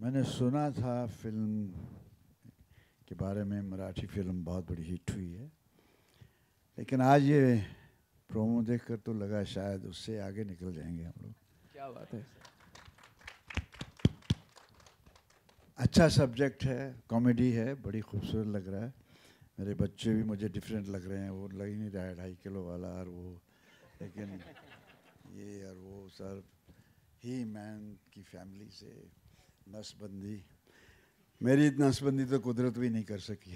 मैंने सुना था फिल्म के बारे में, मराठी फिल्म बहुत बड़ी हिट हुई है, लेकिन आज ये प्रोमो देखकर तो लगा शायद उससे आगे निकल जाएंगे हम लोग। क्या बात है। अच्छा सब्जेक्ट है, कॉमेडी है, बड़ी खूबसूरत लग रहा है। मेरे बच्चे भी मुझे डिफरेंट लग रहे हैं, वो लग ही नहीं रहा है 2.5 किलो वाला और वो, लेकिन ये और वो सर ही मैन की फैमिली से नसबंदी, मेरी नसबंदी तो कुदरत भी नहीं कर सकी।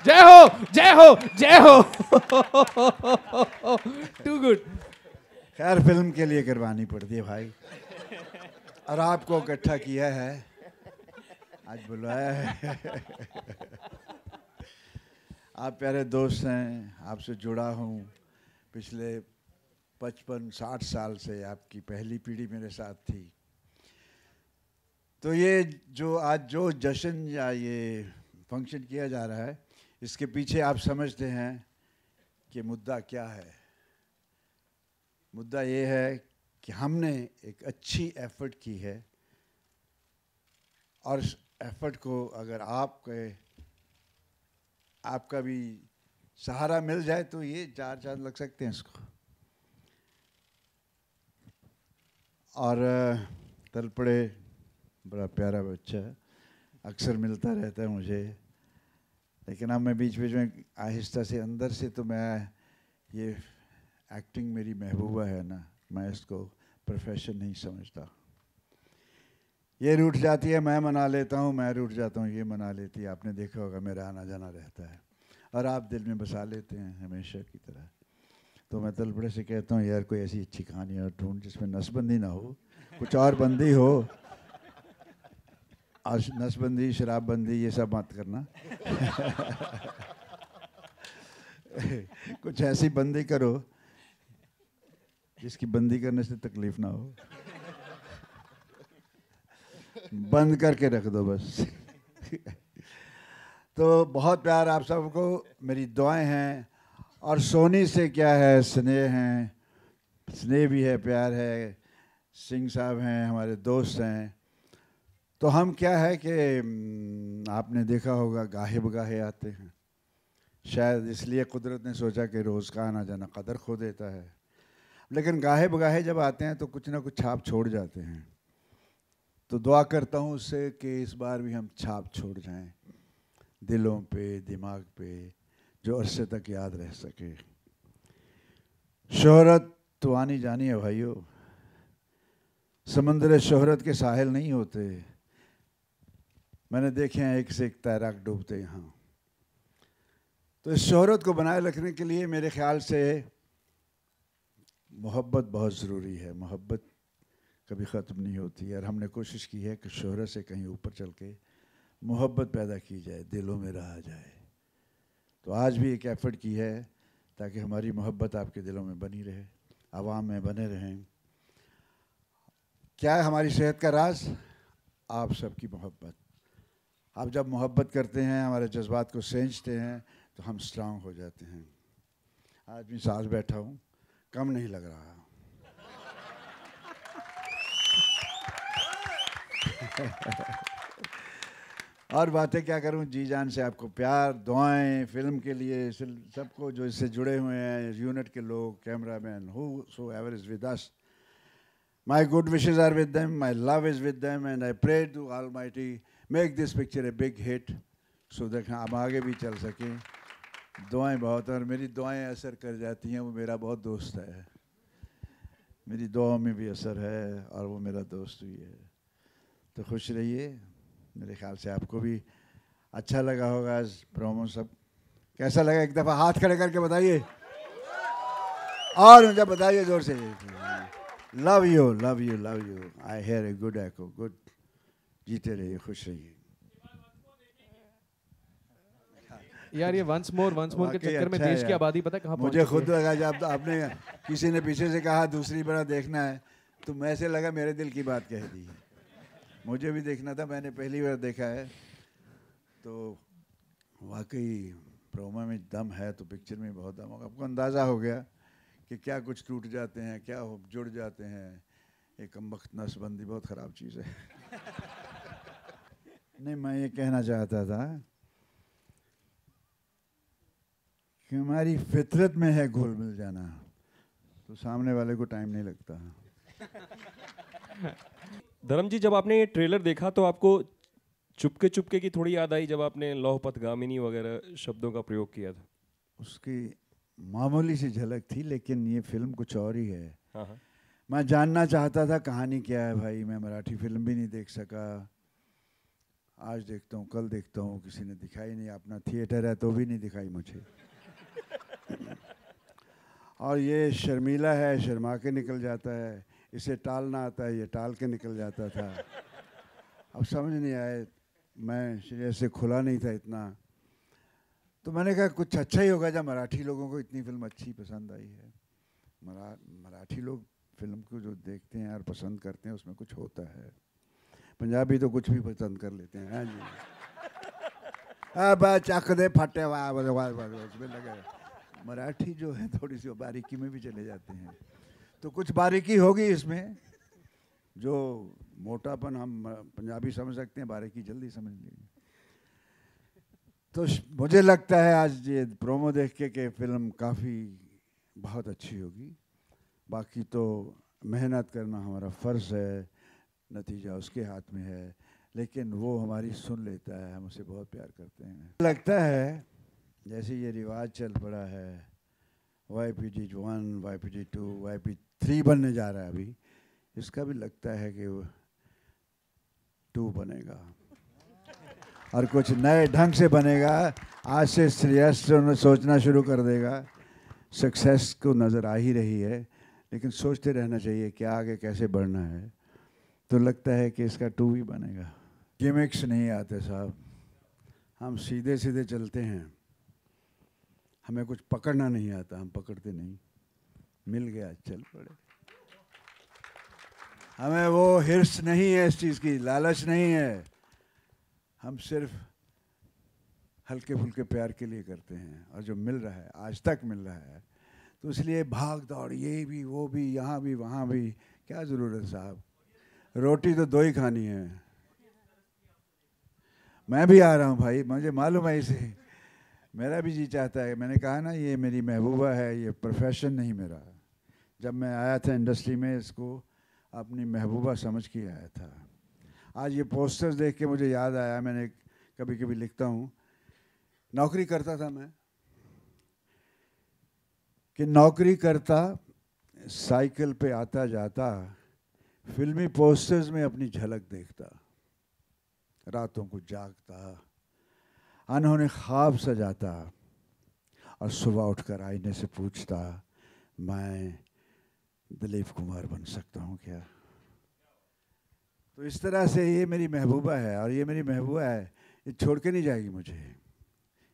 जय हो जय हो जय हो। To good. खैर फिल्म के लिए करवानी पड़ती है भाई, और आपको इकट्ठा किया है, आज बुलाया है। आप प्यारे दोस्त हैं, आपसे जुड़ा हूँ पिछले 55-60 साल से। आपकी पहली पीढ़ी मेरे साथ थी। तो ये जो आज जो जश्न या ये फंक्शन किया जा रहा है, इसके पीछे आप समझते हैं कि मुद्दा क्या है। मुद्दा ये है कि हमने एक अच्छी एफर्ट की है, और इस एफर्ट को अगर आपका भी सहारा मिल जाए तो ये 4 चांद लग सकते हैं इसको। और तलपड़े बड़ा प्यारा बच्चा है, अक्सर मिलता रहता है मुझे, लेकिन अब मैं बीच बीच में आहिस्ता से अंदर से, तो मैं ये एक्टिंग मेरी महबूबा है ना, मैं इसको प्रोफेशन नहीं समझता। ये रूठ जाती है, मैं मना लेता हूँ, मैं रूठ जाता हूँ, ये मना लेती है। आपने देखा होगा मेरा आना जाना रहता है, और आप दिल में बसा लेते हैं हमेशा की तरह। तो मैं तलपड़े से कहता हूँ, यार कोई ऐसी अच्छी कहानी और ढूंढ जिसमें नसबंदी ना हो, कुछ और बंदी हो, और नसबंदी शराबबंदी ये सब मत करना। कुछ ऐसी बंदी करो जिसकी बंदी करने से तकलीफ ना हो, बंद करके रख दो बस। तो बहुत प्यार आप सबको, मेरी दुआएं हैं। और सोनी से क्या है, स्नेह है, स्नेह भी है, प्यार है। सिंह साहब हैं, हमारे दोस्त हैं। तो हम क्या है कि आपने देखा होगा गाहे बगाहे आते हैं, शायद इसलिए कुदरत ने सोचा कि रोज़ का आना जाना कदर खो देता है, लेकिन गाहे बगाहे जब आते हैं तो कुछ ना कुछ छाप छोड़ जाते हैं। तो दुआ करता हूँ उससे कि इस बार भी हम छाप छोड़ जाएं दिलों पे, दिमाग पे, जो अरसे तक याद रह सके। शोहरत तो आनी जानी है भाइयों, समंदर शोहरत के साहिल नहीं होते। मैंने देखे हैं एक से एक तैराक डूबते यहाँ। तो इस शोहरत को बनाए रखने के लिए मेरे ख्याल से मोहब्बत बहुत ज़रूरी है। मोहब्बत कभी ख़त्म नहीं होती, और हमने कोशिश की है कि शोहरत से कहीं ऊपर चल के मोहब्बत पैदा की जाए, दिलों में रहा जाए। तो आज भी एक एफ़र्ट की है ताकि हमारी मोहब्बत आपके दिलों में बनी रहे, आवाम में बने रहें। क्या है हमारी सेहत का राज? आप सबकी मोहब्बत। आप जब मोहब्बत करते हैं, हमारे जज्बात को सेंचते हैं, तो हम स्ट्रांग हो जाते हैं। आज भी सांस बैठा हूँ, कम नहीं लग रहा। और बातें क्या करूं, जी जान से आपको प्यार, दुआएं फिल्म के लिए, सबको जो इससे जुड़े हुए हैं, यूनिट के लोग, cameraman, whosoever is with us, my good wishes are with them, my love is with them, and I pray to almighty make this picture a big hit, so that हम आगे भी चल सकें। दुआएं बहुत, और मेरी दुआएं असर कर जाती हैं। वो मेरा बहुत दोस्त है, मेरी दुआओं में भी असर है, और वो मेरा दोस्त भी है। तो खुश रहिए। मेरे ख्याल से आपको भी अच्छा लगा होगा आज प्रोमो। सब कैसा लगा, एक दफ़ा हाथ खड़े करके बताइए, और मुझे बताइए जोर से। Love you love you love you, I hear a good echo, good. जीते रहिए, खुश रहिए। यार ये वंस मोर के चक्कर में अच्छा है देश की यार, आबादी पता है कहाँ पहुंच मुझे चुकी खुद है। लगा जब आपने किसी ने पीछे से कहा दूसरी बार देखना है, तो मैं से लगा मेरे दिल की बात कह दी। मुझे भी देखना था, मैंने पहली बार देखा है। तो वाकई प्रोमो में दम है, तो पिक्चर में बहुत दम होगा। आपको अंदाज़ा हो गया कि क्या कुछ टूट जाते हैं, क्या जुड़ जाते हैं, एक कमबख्त नसबंदी बहुत ख़राब चीज़ है। नहीं, मैं ये कहना चाहता था कि हमारी फितरत में है घुल मिल जाना, तो सामने वाले को टाइम नहीं लगता। धर्म जी, जब आपने ये ट्रेलर देखा तो आपको चुपके चुपके की थोड़ी याद आई जब आपने लौह पथगामिनी वगैरह शब्दों का प्रयोग किया था? उसकी मामूली सी झलक थी, लेकिन ये फिल्म कुछ और ही है। हाँ हाँ। मैं जानना चाहता था कहानी क्या है भाई। मैं मराठी फिल्म भी नहीं देख सका, आज देखता हूँ, कल देखता हूँ, किसी ने दिखाई नहीं। अपना थिएटर है तो भी नहीं दिखाई मुझे। और ये शर्मीला है, शर्मा के निकल जाता है, इसे टालना आता है, ये टाल के निकल जाता था। अब समझ नहीं आए, मैं शरीर से खुला नहीं था इतना, तो मैंने कहा कुछ अच्छा ही होगा जब मराठी लोगों को इतनी फिल्म अच्छी पसंद आई है। मराठी लोग फिल्म को जो देखते हैं और पसंद करते हैं उसमें कुछ होता है। पंजाबी तो कुछ भी पसंद कर लेते हैं। हाँ जी, अब चक दे फटे वाह उसमें लगे। मराठी जो है थोड़ी सी बारीकी में भी चले जाते हैं, तो कुछ बारीकी होगी इसमें। जो मोटापन हम पंजाबी समझ सकते हैं, बारीकी जल्दी समझ लेंगे। तो मुझे लगता है आज ये प्रोमो देख के कि फिल्म काफ़ी बहुत अच्छी होगी। बाकी तो मेहनत करना हमारा फ़र्ज़ है, नतीजा उसके हाथ में है, लेकिन वो हमारी सुन लेता है, हम उसे बहुत प्यार करते हैं। लगता है जैसे ये रिवाज चल पड़ा है, YPG1, YPG2, YP3 बनने जा रहा है अभी, इसका भी लगता है कि वो 2 बनेगा और कुछ नए ढंग से बनेगा। आज से सीरियस सोचना शुरू कर देगा। सक्सेस को नज़र आ ही रही है, लेकिन सोचते रहना चाहिए कि आगे कैसे बढ़ना है। तो लगता है कि इसका 2 भी बनेगा। गिमिक्स नहीं आते साहब, हम सीधे सीधे चलते हैं। हमें कुछ पकड़ना नहीं आता, हम पकड़ते नहीं। मिल गया चल पड़े। हमें वो हिर्स नहीं है, इस चीज़ की लालच नहीं है। हम सिर्फ हल्के फुल्के प्यार के लिए करते हैं, और जो मिल रहा है आज तक मिल रहा है, तो इसलिए भाग दौड़, ये भी वो भी, यहाँ भी वहाँ भी, क्या ज़रूरत साहब। रोटी तो 2 ही खानी है। मैं भी आ रहा हूँ भाई, मुझे मालूम है इसे, मेरा भी जी चाहता है। मैंने कहा ना, ये मेरी महबूबा है, ये प्रोफेशन नहीं मेरा। जब मैं आया था इंडस्ट्री में, इसको अपनी महबूबा समझ के आया था। आज ये पोस्टर्स देख के मुझे याद आया, मैंने कभी कभी लिखता हूँ, नौकरी करता था मैं, कि नौकरी करता, साइकिल पे आता जाता, फिल्मी पोस्टर्स में अपनी झलक देखता, रातों को जागता, अनहोने ख्वाब सजाता, और सुबह उठकर आईने से पूछता, मैं दिलीप कुमार बन सकता हूँ क्या। तो इस तरह से ये मेरी महबूबा है, और ये मेरी महबूबा है, ये छोड़ के नहीं जाएगी मुझे।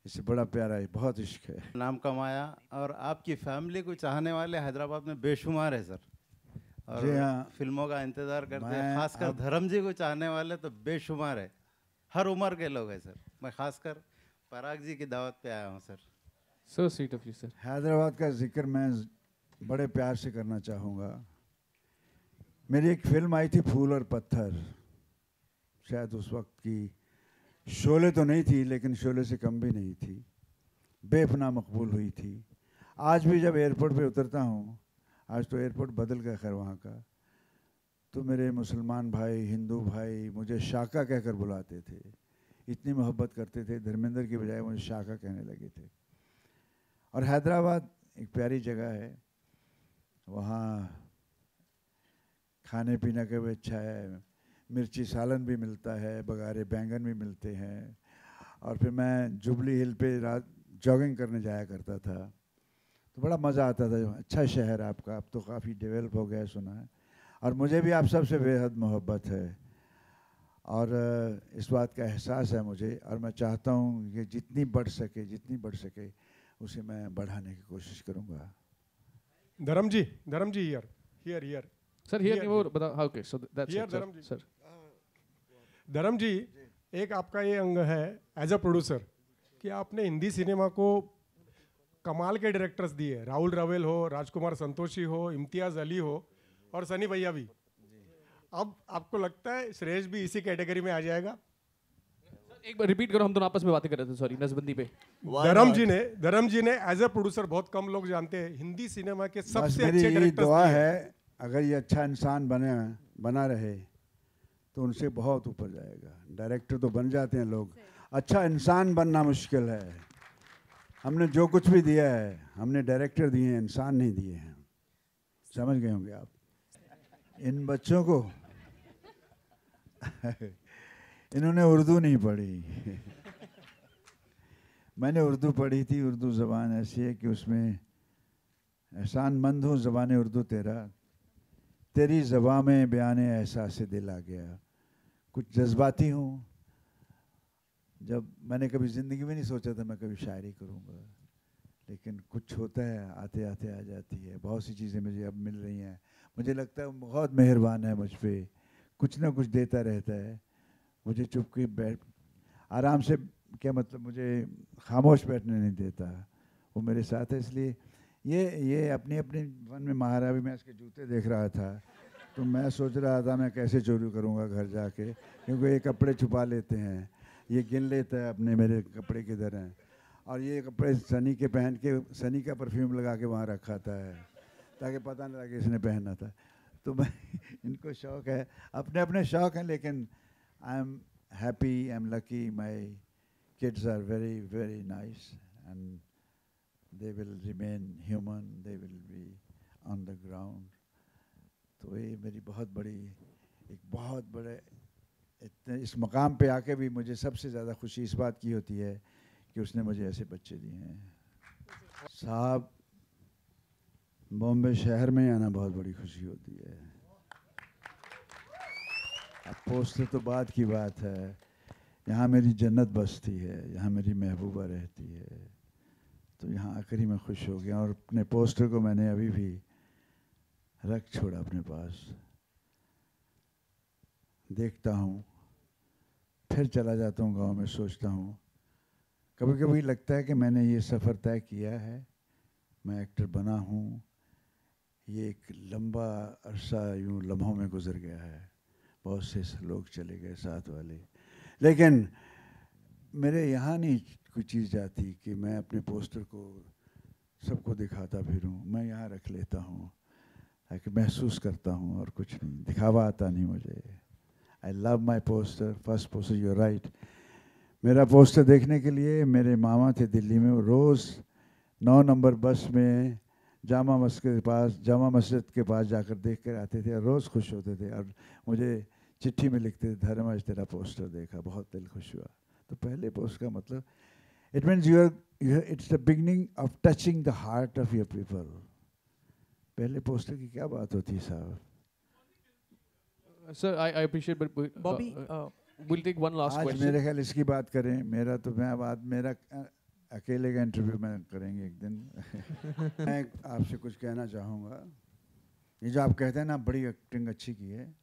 इससे बड़ा प्यारा है, बहुत इश्क है। नाम कमाया, और आपकी फैमिली को चाहने वाले हैदराबाद में बेशुमार है सर, और हाँ, फिल्मों का इंतज़ार करते हैं। खासकर धर्म जी को चाहने वाले तो बेशुमार है, हर उम्र के लोग हैं सर। मैं खासकर पराग जी की दावत पे आया हूँ sir. So sweet of you, sir. Hyderabad का जिक्र मैं बड़े प्यार से करना चाहूँगा। मेरी एक फिल्म आई थी फूल और पत्थर, शायद उस वक्त की शोले तो नहीं थी, लेकिन शोले से कम भी नहीं थी, बेपनाह मकबूल हुई थी। आज भी जब एयरपोर्ट पे उतरता हूँ, आज तो एयरपोर्ट बदल गया खैर वहाँ का, तो मेरे मुसलमान भाई, हिंदू भाई मुझे शाका कहकर बुलाते थे। इतनी मोहब्बत करते थे, धर्मेंद्र की बजाय मुझे शाका कहने लगे थे। और हैदराबाद एक प्यारी जगह है, वहाँ खाने पीने का भी अच्छा है, मिर्ची सालन भी मिलता है, बघारे बैंगन भी मिलते हैं। और फिर मैं जुबली हिल पे रात जॉगिंग करने जाया करता था, तो बड़ा मज़ा आता था। अच्छा शहर आपका, अब तो काफ़ी डेवलप हो गया है सुना है, और मुझे भी आप सबसे बेहद मोहब्बत है, और इस बात का एहसास है मुझे, और मैं चाहता हूँ कि जितनी बढ़ सके उसे मैं बढ़ाने की कोशिश करूँगा। धर्म जी हियर Sir, here नहीं, वो बता। हाँ, okay, so that's Here, it, sir. धर्म जी। Sir. धर्म जी, एक आपका ये अंग है एज अ प्रोड्यूसर कि आपने हिंदी सिनेमा को कमाल के डायरेक्टर्स दिए, राहुल रवेल हो, राजकुमार संतोषी हो, इम्तियाज़ अली हो, और सनी भैया भी। अब आपको लगता है श्रेयस भी इसी कैटेगरी में आ जाएगा? एक बार रिपीट करो, हम दोनों आपस में बातें कर रहे थे, सॉरी, नसबंदी पे। धर्म जी ने एज ए प्रोड्यूसर, बहुत कम लोग जानते हैं, हिंदी सिनेमा के सबसे अच्छे डायरेक्टर्स दुआ है अगर ये अच्छा इंसान बना रहे तो उनसे बहुत ऊपर जाएगा। डायरेक्टर तो बन जाते हैं लोग, अच्छा इंसान बनना मुश्किल है। हमने जो कुछ भी दिया है हमने डायरेक्टर दिए हैं, इंसान नहीं दिए हैं। समझ गए होंगे आप। इन बच्चों को इन्होंने उर्दू नहीं पढ़ी। मैंने उर्दू पढ़ी थी। उर्दू ज़बान ऐसी है कि उसमें एहसानमंद हूँ ज़बान उर्दू तेरा, तेरी ज़बां में बयान एहसास दिल आ गया। कुछ जज्बाती हूँ। जब मैंने कभी ज़िंदगी में नहीं सोचा था मैं कभी शायरी करूँगा, लेकिन कुछ होता है आते आते आ जाती है। बहुत सी चीज़ें मुझे अब मिल रही हैं। मुझे लगता है बहुत मेहरबान है मुझ पर, कुछ ना कुछ देता रहता है। मुझे चुप के बैठ आराम से, क्या मतलब, मुझे खामोश बैठने नहीं देता। वो मेरे साथ है। इसलिए ये अपनी अपनी वन में महारा। भी मैं इसके जूते देख रहा था तो मैं सोच रहा था मैं कैसे चोरी करूँगा घर जाके, क्योंकि ये कपड़े छुपा लेते हैं, ये गिन लेता है अपने मेरे कपड़े किधर हैं। और ये कपड़े सनी के पहन के सनी का परफ्यूम लगा के वहाँ रखा था ताकि पता नहीं लगे इसने पहना था। तो मैं इनको शौक़ है, अपने अपने शौक़ हैं, लेकिन I am happy, I am lucky, my kids are very, very nice and they will remain human, they will be on the ground. तो ये मेरी बहुत बड़े इतने इस मकाम पे आके भी मुझे सबसे ज़्यादा खुशी इस बात की होती है कि उसने मुझे ऐसे बच्चे दिए हैं। साहब, बॉम्बे शहर में आना बहुत बड़ी खुशी होती है। अब पोस्टर तो बाद की बात है, यहाँ मेरी जन्नत बसती है, यहाँ मेरी महबूबा रहती है। तो यहाँ आकर ही मैं खुश हो गया और अपने पोस्टर को मैंने अभी भी रख छोड़ा अपने पास। देखता हूँ, फिर चला जाता हूँ गांव में, सोचता हूँ। कभी कभी लगता है कि मैंने ये सफ़र तय किया है, मैं एक्टर बना हूँ। ये एक लंबा अरसा यूँ लम्हों में गुजर गया है, बहुत से लोग चले गए साथ वाले, लेकिन मेरे यहाँ नहीं कोई चीज़ जाती कि मैं अपने पोस्टर को सबको दिखाता फिरूं। मैं यहाँ रख लेता हूँ ताकि महसूस करता हूँ, और कुछ नहीं, दिखावा आता नहीं मुझे। I love my poster, first poster, you are right. मेरा पोस्टर देखने के लिए मेरे मामा थे दिल्ली में, वो रोज़ 9 नंबर बस में जामा मस्जिद के पास जाकर देख कर आते थे और रोज़ खुश होते थे और मुझे चिट्ठी में लिखते थे, धर्म आज तेरा पोस्टर देखा, बहुत दिल खुश हुआ। तो पहले पोस्ट का मतलब it means it's the beginning of touching the heart of your people. पहले पोस्टर की क्या बात होती है साहब। Sir I appreciate, but Bobby will take one last question. मेरे ख्याल इसकी बात करें, मेरा तो मैं बात मेरा अकेले का इंटरव्यू में करेंगे एक दिन। मैं आपसे कुछ कहना चाहूँगा। ये जो आप कहते हैं ना बड़ी एक्टिंग अच्छी की है,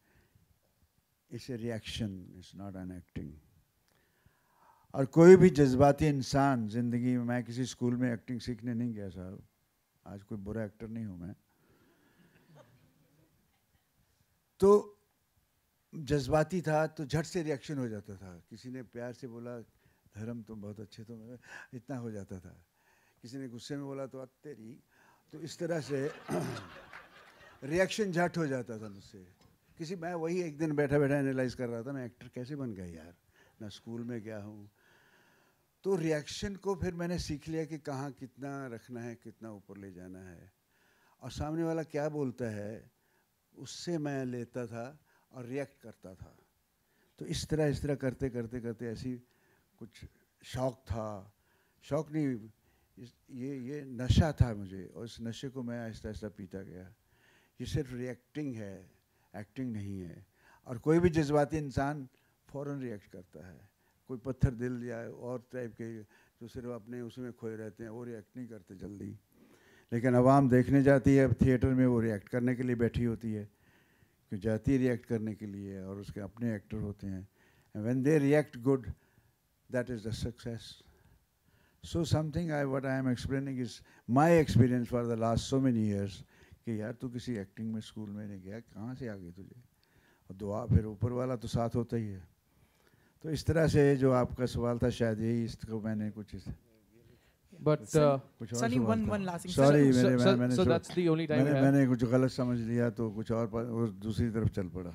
it's a reaction, it's not an acting. और कोई भी जज्बाती इंसान ज़िंदगी में, मैं किसी स्कूल में एक्टिंग सीखने नहीं गया साहब, आज कोई बुरा एक्टर नहीं हूँ मैं। तो जज्बाती था तो झट से रिएक्शन हो जाता था। किसी ने प्यार से बोला धर्म तुम बहुत अच्छे, तो इतना हो जाता था। किसी ने गुस्से में बोला तो तेरी, तो इस तरह से रिएक्शन झट हो जाता था मुझसे। मैं वही एक दिन बैठा बैठा एनालाइज कर रहा था, मैं एक्टर कैसे बन गया यार, ना स्कूल में गया हूँ। तो रिएक्शन को फिर मैंने सीख लिया कि कहाँ कितना रखना है, कितना ऊपर ले जाना है, और सामने वाला क्या बोलता है उससे मैं लेता था और रिएक्ट करता था। तो इस तरह करते करते करते ऐसी कुछ शौक़ था, शौक़ नहीं, ये नशा था मुझे, और इस नशे को मैं आहिस्ता आहिस्ता पीता गया। ये सिर्फ रिएक्टिंग है, एक्टिंग नहीं है। और कोई भी जज्बाती इंसान फ़ौरन रिएक्ट करता है। कोई पत्थर दिल या और टाइप के जो सिर्फ अपने उसमें खोए रहते हैं, वो रिएक्ट नहीं करते जल्दी। लेकिन आवाम देखने जाती है थिएटर में, वो रिएक्ट करने के लिए बैठी होती है, कि जाती है रिएक्ट करने के लिए, और उसके अपने एक्टर होते हैं। When they react good, that is the success. So something what I am explaining is my experience for the last so many years, कि यार तू किसी एक्टिंग में स्कूल में नहीं गया, कहाँ से आ गई तुझे, और दुआ, फिर ऊपर वाला तो साथ होता ही है। तो इस तरह से जो आपका सवाल था शायद यही, इसको मैंने कुछ इस But Sunny, one last thing. Sorry, so that's the only time we have. मैंने कुछ गलत समझ लिया तो कुछ और दूसरी तरफ चल पड़ा।